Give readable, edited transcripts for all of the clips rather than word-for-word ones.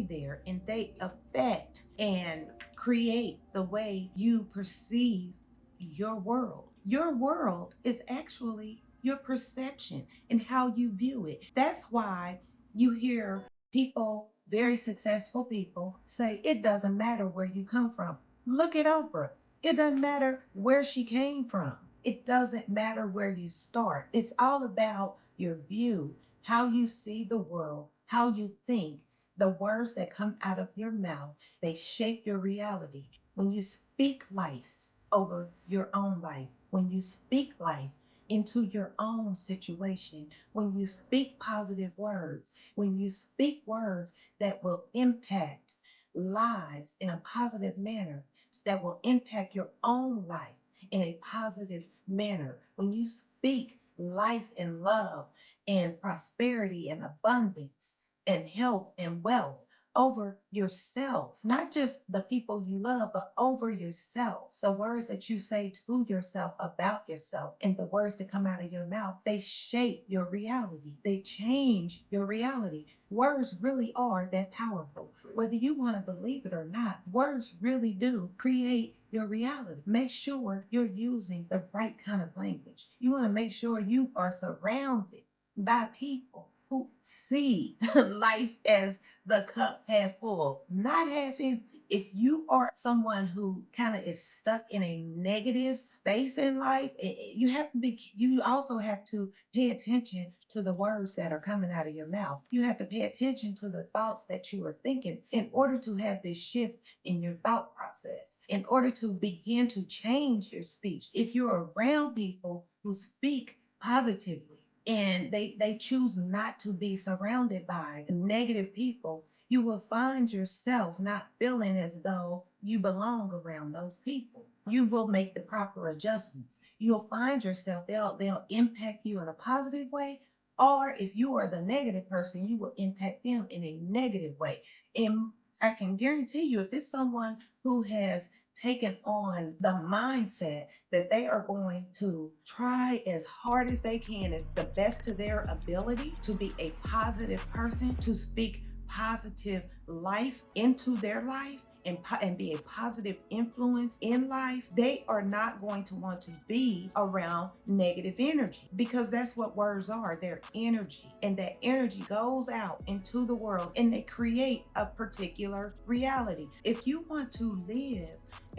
there, and they affect and create the way you perceive your world. Your world is actually your perception and how you view it. That's why you hear people, very successful people, say it doesn't matter where you come from. Look at Oprah. It doesn't matter where she came from. It doesn't matter where you start. It's all about your view, how you see the world, how you think. The words that come out of your mouth, they shape your reality. When you speak life over your own life, when you speak life into your own situation, when you speak positive words, when you speak words that will impact lives in a positive manner, that will impact your own life in a positive manner, when you speak life and love and prosperity and abundance and health and wealth over yourself, not just the people you love, but over yourself. The words that you say to yourself about yourself and the words that come out of your mouth, they shape your reality. They change your reality. Words really are that powerful. Whether you want to believe it or not, words really do create your reality. Make sure you're using the right kind of language. You want to make sure you are surrounded by people who see life as the cup half full, not half empty. If you are someone who kind of is stuck in a negative space in life, you also have to pay attention to the words that are coming out of your mouth. You have to pay attention to the thoughts that you are thinking in order to have this shift in your thought process, in order to begin to change your speech. If you're around people who speak positively, and they choose not to be surrounded by negative people, you will find yourself not feeling as though you belong around those people. You will make the proper adjustments. You'll find yourself, they'll impact you in a positive way, or if you are the negative person, you will impact them in a negative way. And I can guarantee you, if it's someone who has taken on the mindset that they are going to try as hard as they can, as the best to their ability, to be a positive person, to speak positive life into their life, and be a positive influence in life, they are not going to want to be around negative energy, because that's what words are. They're energy, and that energy goes out into the world and they create a particular reality. If you want to live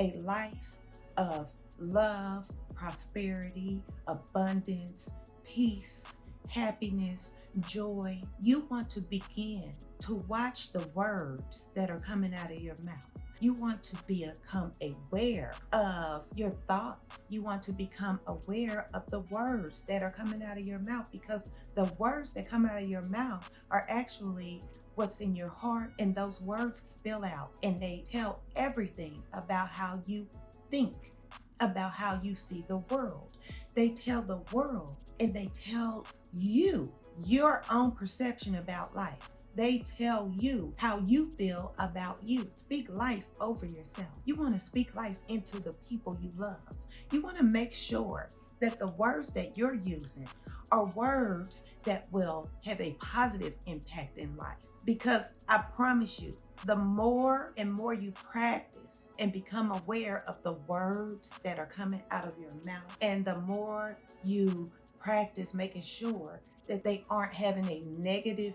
a life of love, prosperity, abundance, peace, happiness, joy, you want to begin to watch the words that are coming out of your mouth. You want to become aware of your thoughts. You want to become aware of the words that are coming out of your mouth, because the words that come out of your mouth are actually what's in your heart, and those words spill out and they tell everything about how you think, about how you see the world. They tell the world and they tell you your own perception about life. They tell you how you feel about you. Speak life over yourself. You want to speak life into the people you love. You want to make sure that the words that you're using are words that will have a positive impact in life. Because I promise you, the more and more you practice and become aware of the words that are coming out of your mouth, and the more you practice making sure that they aren't having a negative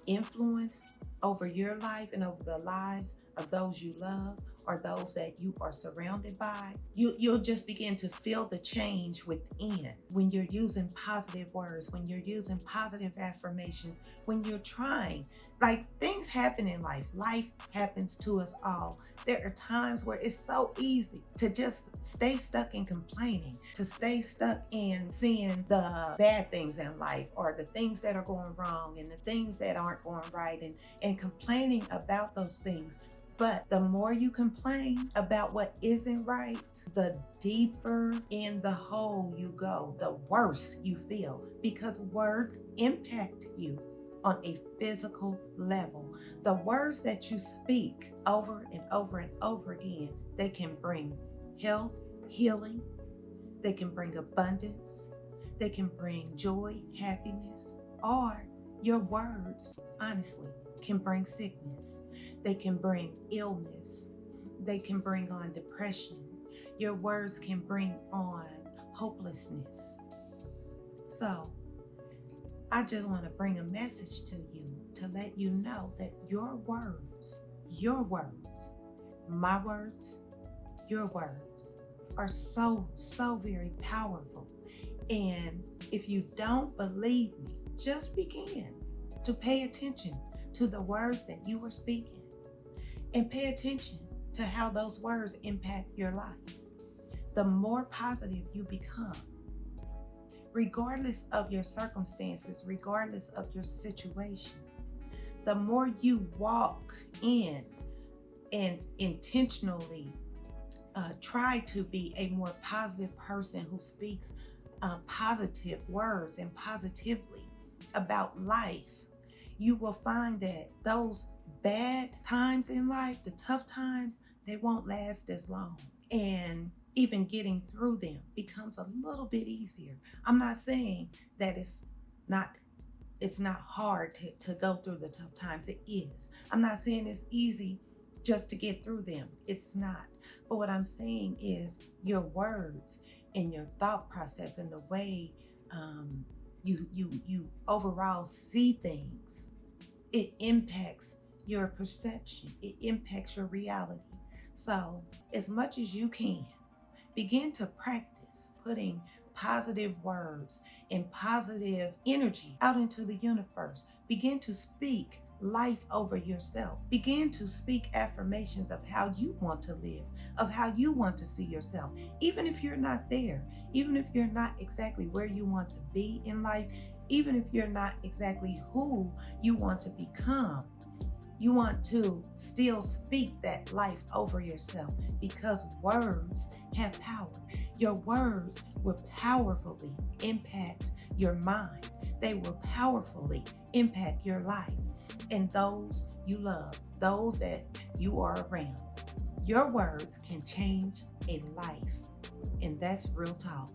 influence over your life and over the lives of those you love or those that you are surrounded by, you'll just begin to feel the change within when you're using positive words, when you're using positive affirmations, when you're trying. Like, things happen in life. Life happens to us all. There are times where it's so easy to just stay stuck in complaining, to stay stuck in seeing the bad things in life, or the things that are going wrong and the things that aren't going right, and complaining about those things. But the more you complain about what isn't right, the deeper in the hole you go, the worse you feel, because words impact you on a physical level. The words that you speak over and over and over again, they can bring health, healing, they can bring abundance, they can bring joy, happiness, or your words, honestly, can bring sickness. They can bring illness. They can bring on depression. Your words can bring on hopelessness. So, I just want to bring a message to you to let you know that your words, my words, your words are so very powerful. And if you don't believe me, just begin to pay attention to the words that you are speaking and pay attention to how those words impact your life. The more positive you become, regardless of your circumstances, regardless of your situation, the more you walk in and intentionally try to be a more positive person who speaks positive words and positively about life, you will find that those bad times in life, the tough times, they won't last as long. And even getting through them becomes a little bit easier. I'm not saying that it's not hard to go through the tough times. It is. I'm not saying it's easy just to get through them. It's not. But what I'm saying is your words and your thought process and the way you overall see things, it impacts your perception. It impacts your reality. So as much as you can, begin to practice putting positive words and positive energy out into the universe. Begin to speak life over yourself. Begin to speak affirmations of how you want to live, of how you want to see yourself. Even if you're not there, even if you're not exactly where you want to be in life, even if you're not exactly who you want to become, you want to still speak that life over yourself, because words have power. Your words will powerfully impact your mind. They will powerfully impact your life and those you love, those that you are around. Your words can change a life, and that's real talk.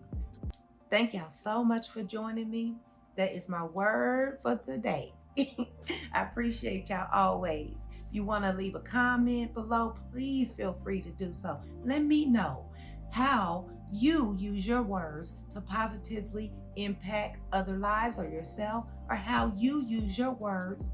Thank y'all so much for joining me. That is my word for the day. I appreciate y'all always. If you want to leave a comment below, please feel free to do so. Let me know how you use your words to positively impact other lives or yourself, or how you use your words,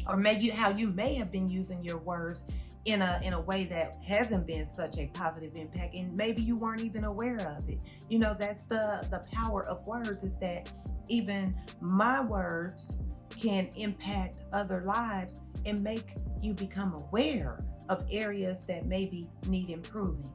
or maybe how you may have been using your words in a way that hasn't been such a positive impact, and maybe you weren't even aware of it. You know, that's the power of words, is that even my words can impact other lives and make you become aware of areas that maybe need improving.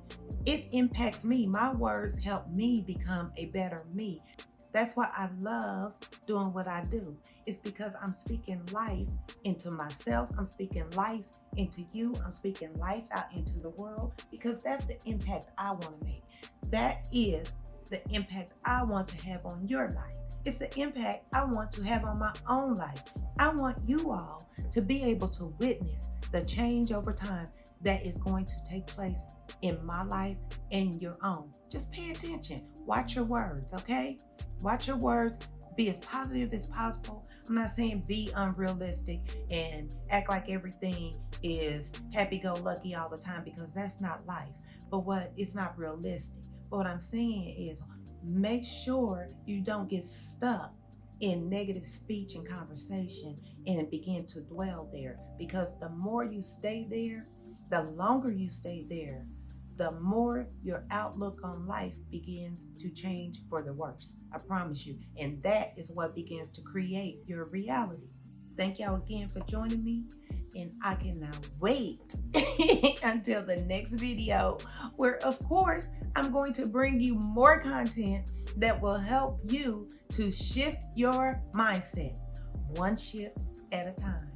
It impacts me. My words help me become a better me. That's why I love doing what I do. It's because I'm speaking life into myself. I'm speaking life into you. I'm speaking life out into the world, because that's the impact I want to make. That is the impact I want to have on your life. It's the impact I want to have on my own life. I want you all to be able to witness the change over time that is going to take place in my life and your own. Just pay attention. Watch your words, okay? Watch your words. Be as positive as possible. I'm not saying be unrealistic and act like everything is happy-go-lucky all the time, because that's not life. But it's not realistic. But what I'm saying is, make sure you don't get stuck in negative speech and conversation and begin to dwell there, because the more you stay there, the longer you stay there, the more your outlook on life begins to change for the worse. I promise you. And that is what begins to create your reality. Thank y'all again for joining me. And I cannot wait until the next video, where, of course, I'm going to bring you more content that will help you to shift your mindset, one shift at a time.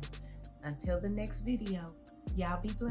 Until the next video, y'all be blessed.